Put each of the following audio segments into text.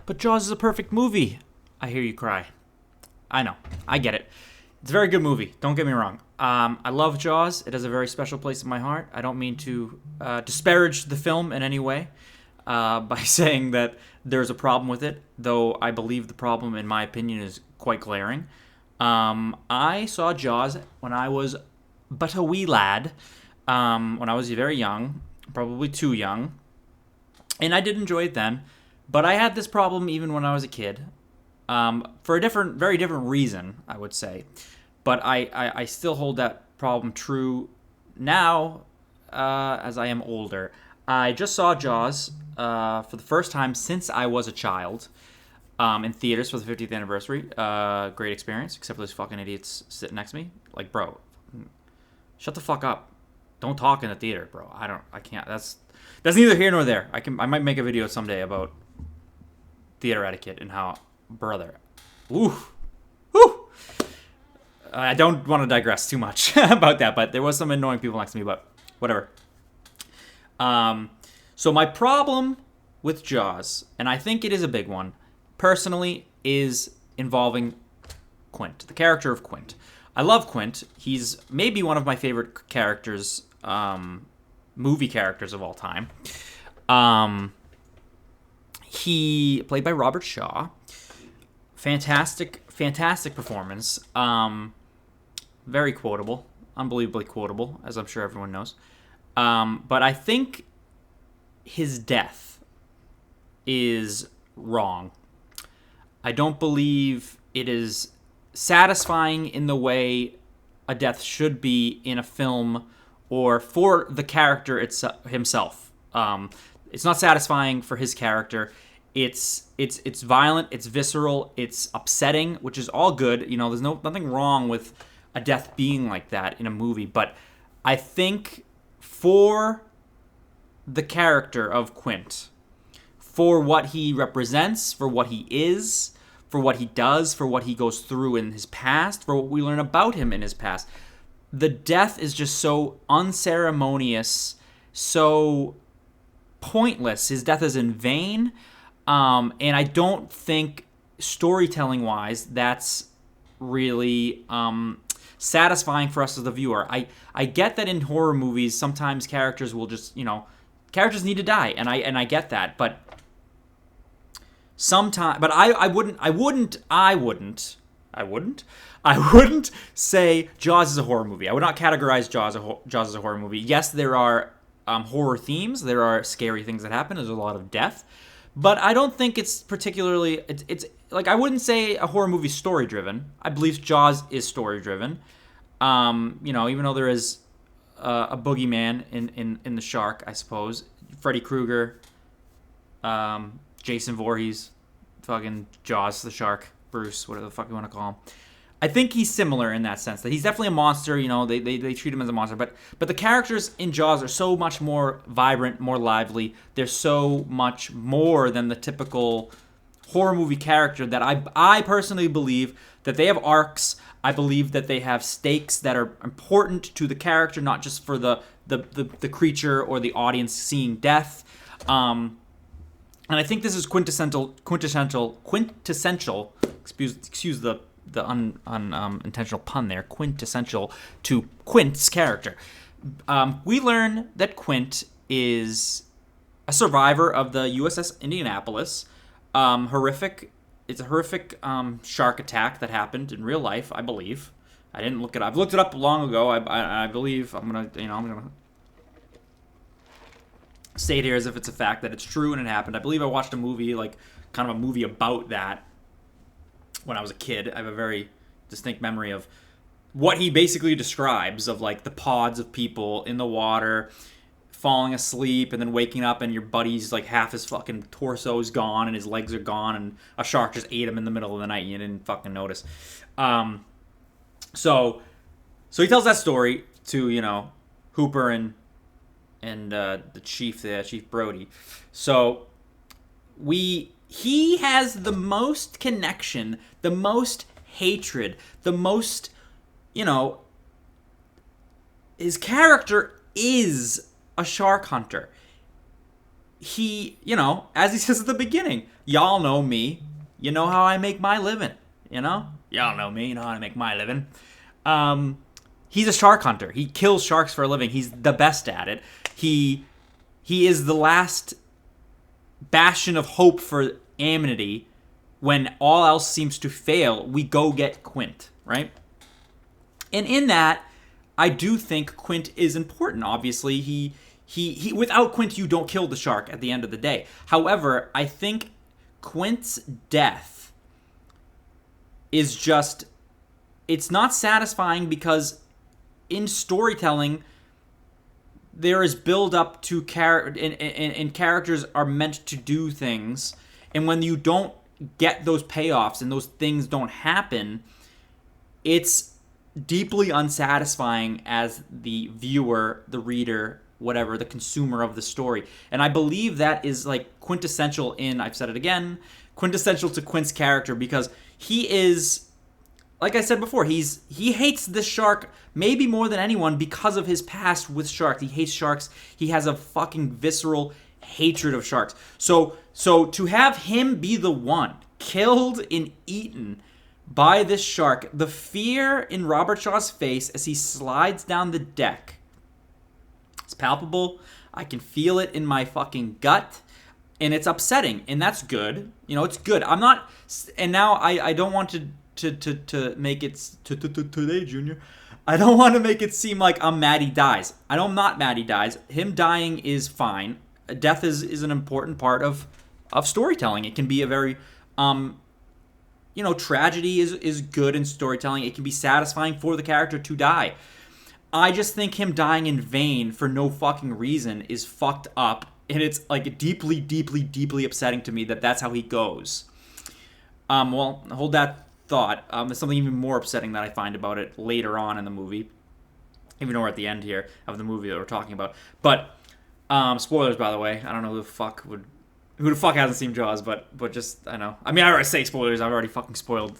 But Jaws is a perfect movie. I hear you cry. I know. I get it. It's a very good movie. Don't get me wrong. I love Jaws. It has a very special place in my heart. I don't mean to disparage the film in any way by saying that there's a problem with it, though I believe the problem, in my opinion, is quite glaring. I saw Jaws when I was but a wee lad, when I was very young, probably too young, and I did enjoy it then. But I had this problem even when I was a kid, for a very different reason, I would say. But I still hold that problem true now, as I am older. I just saw Jaws for the first time since I was a child, in theaters for the 50th anniversary. Great experience, except for those fucking idiots sitting next to me. Like, bro, shut the fuck up. Don't talk in the theater, bro. I can't. That's neither here nor there. I might make a video someday about theater etiquette and how, brother. Ooh. Whew. I don't want to digress too much about that, but there was some annoying people next to me, but whatever. So my problem with Jaws, and I think it is a big one, personally, is involving Quint, the character of Quint. I love Quint. He's maybe one of my favorite characters, movie characters of all time. He played by Robert Shaw. Fantastic performance. Very quotable, unbelievably quotable, as I'm sure everyone knows. But I think his death is wrong. I don't believe it is satisfying in the way a death should be in a film or for the character himself. It's not satisfying for his character. It's violent, it's visceral, it's upsetting, which is all good. You know, there's nothing wrong with a death being like that in a movie, but I think for the character of Quint, for what he represents, for what he is, for what he does, for what he goes through in his past, for what we learn about him in his past, the death is just so unceremonious, so pointless. His death is in vain. And I don't think storytelling-wise that's really satisfying for us as the viewer. I get that in horror movies sometimes characters will just, characters need to die, and I get that, but sometimes, but I wouldn't say Jaws is a horror movie. I would not categorize Jaws as a horror movie. Yes, there are horror themes. There are scary things that happen. There's a lot of death. But I don't think it's particularly, it's like, I wouldn't say a horror movie story-driven. I believe Jaws is story-driven. Even though there is a boogeyman in the shark, I suppose. Freddy Krueger, Jason Voorhees, fucking Jaws the shark, Bruce, whatever the fuck you want to call him. I think he's similar in that sense, that he's definitely a monster. They treat him as a monster, but the characters in Jaws are so much more vibrant, more lively. They're so much more than the typical horror movie character that I personally believe that they have arcs. I believe that they have stakes that are important to the character, not just for the creature or the audience seeing death. And I think this is quintessential. Excuse the unintentional pun there. Quintessential to Quint's character. We learn that Quint is a survivor of the USS Indianapolis. It's a horrific shark attack that happened in real life, I believe. I didn't look it up. I've looked it up long ago. I believe I'm gonna say it here as if it's a fact that it's true and it happened. I believe I watched a movie, kind of a movie about that when I was a kid. I have a very distinct memory of what he basically describes, of the pods of people in the water falling asleep and then waking up and your buddy's half his fucking torso is gone and his legs are gone and a shark just ate him in the middle of the night and you didn't fucking notice. So he tells that story to Hooper and the chief Brody. So he has the most connection, the most hatred, the most, his character is a shark hunter. he, as he says at the beginning, y'all know me. You know how I make my living. Y'all know me. You know how I make my living. He's a shark hunter. He kills sharks for a living. He's the best at it. He is the last bastion of hope for Amity. When all else seems to fail, we go get Quint, right? And in that, I do think Quint is important. Obviously, he without Quint, you don't kill the shark at the end of the day. However, I think Quint's death is just, it's not satisfying because in storytelling, there is build up to and characters are meant to do things, and when you don't get those payoffs and those things don't happen, it's deeply unsatisfying as the viewer, the reader, whatever, the consumer of the story. And I believe that is like quintessential in, I've said it again, quintessential to Quint's character, because he is, like I said before, he hates this shark maybe more than anyone because of his past with sharks. He hates sharks. He has a fucking visceral hatred of sharks. So to have him be the one killed and eaten by this shark, the fear in Robert Shaw's face as he slides down the deck, it's palpable. I can feel it in my fucking gut, and it's upsetting, and that's good. It's good. I'm not, and now I don't want to make it today, Junior. I don't want to make it seem like I'm mad he dies. I'm not mad he dies. Him dying is fine. Death is an important part of storytelling. It can be a very tragedy is good in storytelling. It can be satisfying for the character to die. I just think him dying in vain for no fucking reason is fucked up, and it's like deeply, deeply, deeply upsetting to me that that's how he goes. Well, hold that thought. There's something even more upsetting that I find about it later on in the movie, even though we're at the end here of the movie that we're talking about. But spoilers, by the way. I don't know who the fuck hasn't seen Jaws, but just, I know. I mean, I already say spoilers. I've already fucking spoiled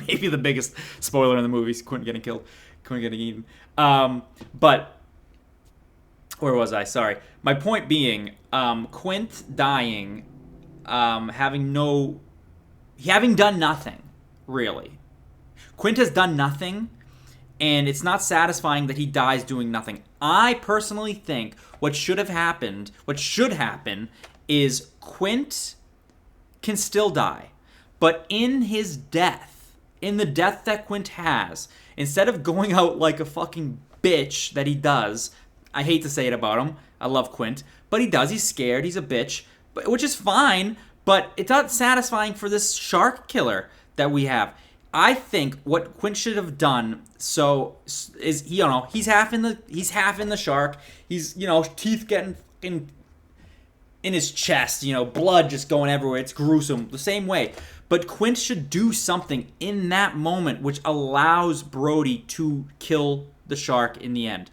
maybe the biggest spoiler in the movie, Quint getting killed, Quint getting eaten. But where was I? Sorry. My point being, Quint dying, having done nothing, really. Quint has done nothing, and it's not satisfying that he dies doing nothing. I personally think what should happen is Quint can still die. But in his death, in the death that Quint has, instead of going out like a fucking bitch that he does, I hate to say it about him, I love Quint, but he does, he's scared, he's a bitch, which is fine, but it's not satisfying for this shark killer that we have. I think what Quint should have done is he's half in the shark. He's teeth getting in his chest, blood just going everywhere. It's gruesome the same way. But Quint should do something in that moment which allows Brody to kill the shark in the end.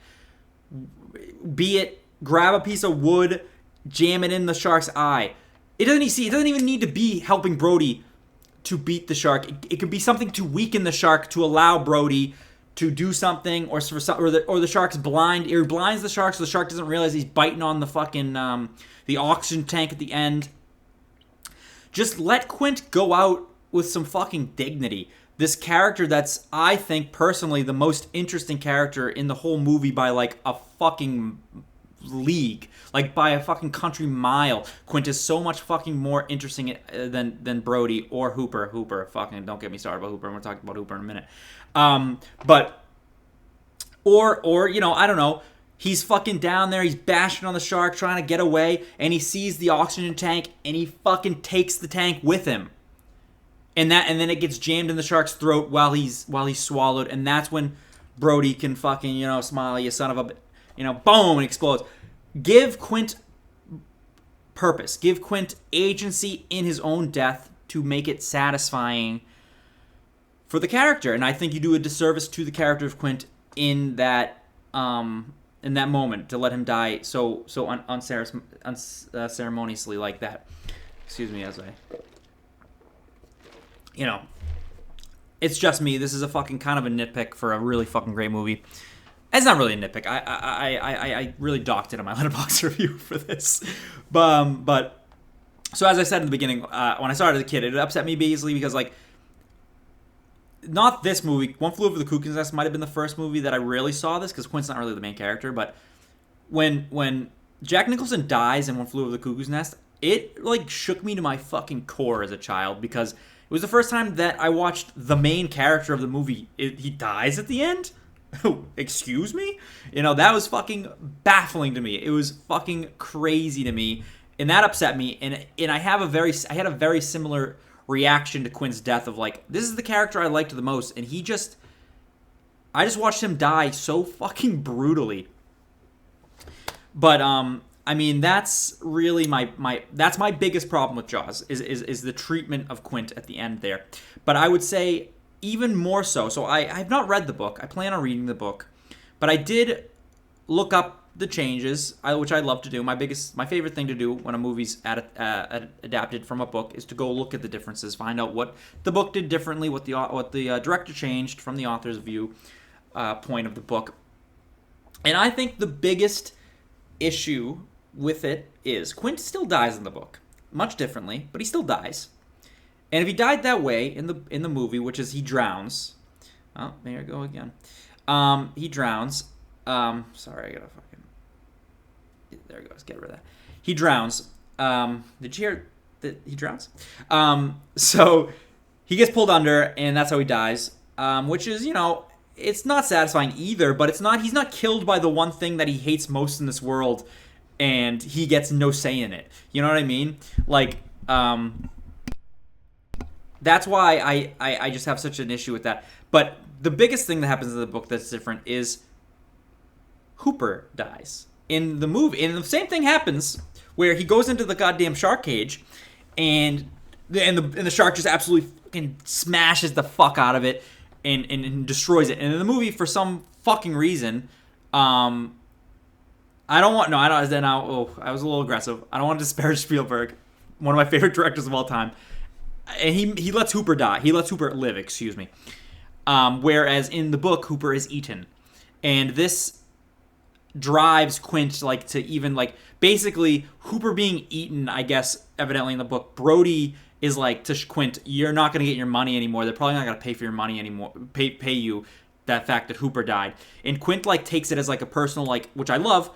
Be it grab a piece of wood, jam it in the shark's eye. It doesn't even need to be helping Brody to beat the shark. It could be something to weaken the shark to allow Brody to do something, or the shark's blind. He blinds the shark so the shark doesn't realize he's biting on the fucking the oxygen tank at the end. Just let Quint go out with some fucking dignity. This character that's, I think, personally, the most interesting character in the whole movie by like a fucking league, like by a fucking country mile. Quint is so much fucking more interesting than Brody or Hooper. Fucking don't get me started about Hooper. I'm gonna talk about Hooper in a minute. But I don't know. He's fucking down there. He's bashing on the shark, trying to get away, and he sees the oxygen tank, and he fucking takes the tank with him. And then it gets jammed in the shark's throat while he's swallowed, and that's when Brody can fucking smile, you son of a. Boom, it explodes. Give Quint purpose. Give Quint agency in his own death to make it satisfying for the character. And I think you do a disservice to the character of Quint in that moment to let him die so unceremoniously like that. Excuse me as I. It's just me. This is a fucking kind of a nitpick for a really fucking great movie. It's not really a nitpick. I really docked it on my Letterboxd review for this. But so as I said in the beginning, when I started as a kid, it upset me basically because, like, not this movie. One Flew Over the Cuckoo's Nest might have been the first movie that I really saw this, because Quint's not really the main character. But when Jack Nicholson dies in One Flew Over the Cuckoo's Nest, it, like, shook me to my fucking core as a child, because it was the first time that I watched the main character of the movie. He dies at the end? Excuse me? You know, that was fucking baffling to me. It was fucking crazy to me, and that upset me. And I had a very similar reaction to Quint's death of, like, this is the character I liked the most, and I just watched him die so fucking brutally. But I mean, that's really that's my biggest problem with Jaws is the treatment of Quint at the end there. But I would say even more so. So I've not read the book. I plan on reading the book, but I did look up the changes, which I love to do. My favorite thing to do when a movie's adapted from a book is to go look at the differences, find out what the book did differently, what the director changed from the author's view point of the book. And I think the biggest issue with it is Quint still dies in the book, much differently, but he still dies. And if he died that way in the movie, which is he drowns. Oh, there you go again. He drowns. Sorry, I gotta fucking. There he goes. Get rid of that. He drowns. Did you hear that he drowns? So he gets pulled under, and that's how he dies. Which is, it's not satisfying either. But he's not killed by the one thing that he hates most in this world, and he gets no say in it. You know what I mean? Like, that's why I just have such an issue with that. But the biggest thing that happens in the book that's different is Hooper dies. In the movie, and the same thing happens where he goes into the goddamn shark cage, and the shark just absolutely fucking smashes the fuck out of it and destroys it. And in the movie, for some fucking reason, I was a little aggressive. I don't want to disparage Spielberg, one of my favorite directors of all time. And he lets Hooper die. He lets Hooper live, excuse me. Whereas in the book, Hooper is eaten. And this drives Quint to even, basically Hooper being eaten, I guess, evidently in the book. Brody is like to Quint, you're not going to get your money anymore. They're probably not going to pay for your money anymore, pay you that fact that Hooper died. And Quint, takes it as, a personal, which I love,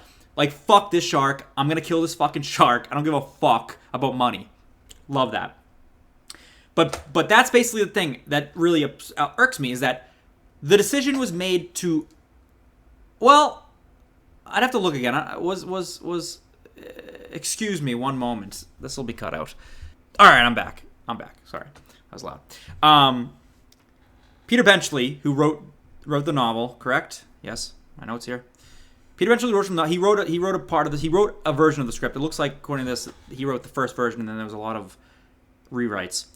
fuck this shark. I'm going to kill this fucking shark. I don't give a fuck about money. Love that. But that's basically the thing that really irks me, is that the decision was made to, well, I'd have to look again. Excuse me one moment. This will be cut out. All right, I'm back. Sorry, that was loud. Peter Benchley, who wrote the novel, correct? Yes, my notes here. Peter Benchley wrote a version of the script. It looks like, according to this, he wrote the first version, and then there was a lot of rewrites.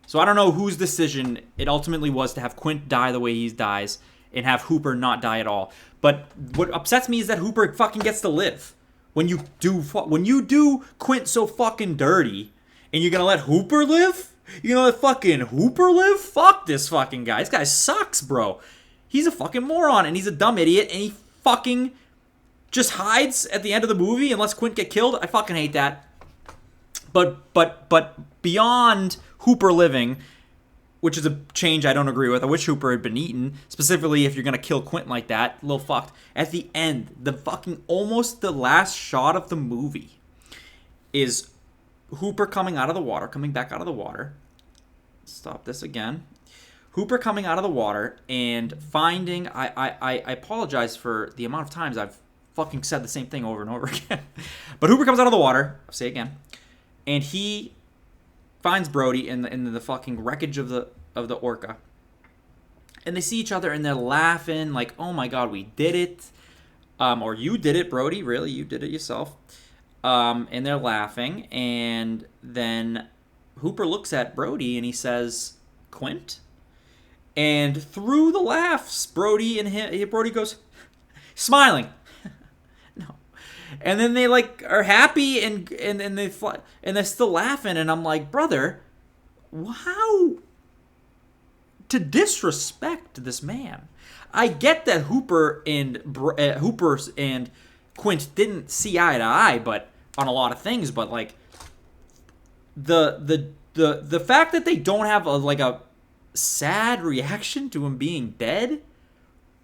So I don't know whose decision it ultimately was to have Quint die the way he dies and have Hooper not die at all. But what upsets me is that Hooper fucking gets to live. When you do Quint so fucking dirty, and you're gonna let Hooper live? You're gonna let fucking Hooper live? Fuck this fucking guy. This guy sucks, bro. He's a fucking moron, and he's a dumb idiot, and he fucking just hides at the end of the movie and lets Quint get killed. I fucking hate that. But beyond Hooper living, which is a change I don't agree with. I wish Hooper had been eaten, specifically if you're going to kill Quint like that. A little fucked. At the end, almost the last shot of the movie is Hooper coming back out of the water. Stop this again. Hooper coming out of the water and finding, I apologize for the amount of times I've fucking said the same thing over and over again. But Hooper comes out of the water, I'll say it again, and he finds Brody in the fucking wreckage of the orca. And they see each other and they're laughing like, oh my god, we did it. Or you did it, Brody, really, you did it yourself. And they're laughing, and then Hooper looks at Brody and he says, Quint? And through the laughs, Brody goes, smiling. No. And then they are happy and they fly, and they're still laughing, and I'm like, brother, how to disrespect this man. I get that Hooper and Quint didn't see eye to eye, but on a lot of things. But like the fact that they don't have a sad reaction to him being dead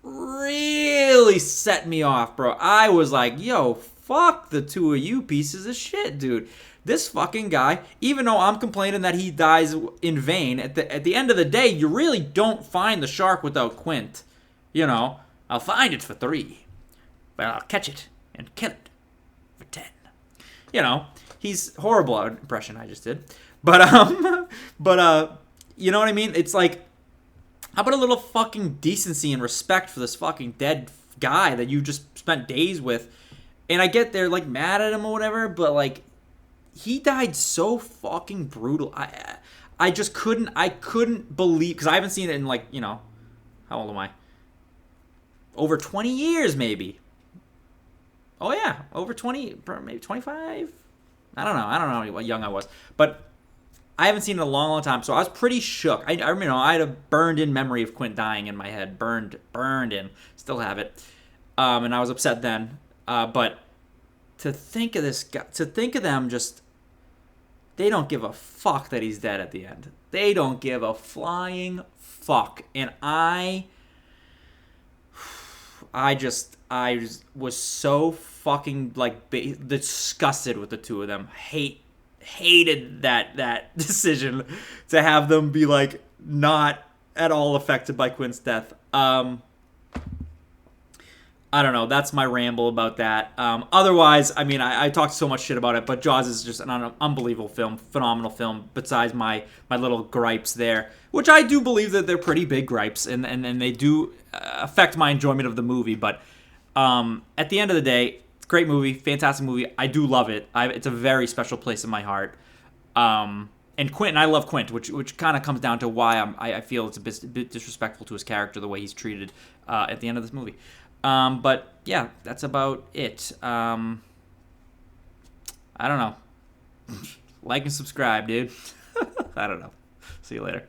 really set me off, bro. I was like, yo, fuck the two of you pieces of shit, dude. This fucking guy, even though I'm complaining that he dies in vain, at the end of the day, you really don't find the shark without Quint. You know, I'll find it for 3, but I'll catch it and kill it for 10. You know, he's horrible impression I just did. But you know what I mean? It's like, how about a little fucking decency and respect for this fucking dead guy that you just spent days with? And I get they're like mad at him or whatever, but like he died so fucking brutal. I just couldn't believe, because I haven't seen it in like, you know, how old am I? Over 20 years maybe. Oh yeah, over 20, maybe 25. I don't know how young I was, but I haven't seen it in a long, long time, so I was pretty shook. I had a burned-in memory of Quint dying in my head, burned in. Still have it, and I was upset then. But to think of this guy, to think of them just, they don't give a fuck that he's dead at the end. They don't give a flying fuck, and I was so fucking like disgusted with the two of them. Hated that decision to have them be like not at all affected by Quint's death. I don't know. That's my ramble about that. Otherwise, I mean, I talked so much shit about it, but Jaws is just an unbelievable film, phenomenal film. Besides my little gripes there, which I do believe that they're pretty big gripes, and they do affect my enjoyment of the movie. But at the end of the day, it's a great movie, fantastic movie. I do love it. It's a very special place in my heart. And Quint, and I love Quint, which kind of comes down to why I feel it's a bit disrespectful to his character, the way he's treated at the end of this movie. But yeah, that's about it. I don't know. Like and subscribe, dude. I don't know. See you later.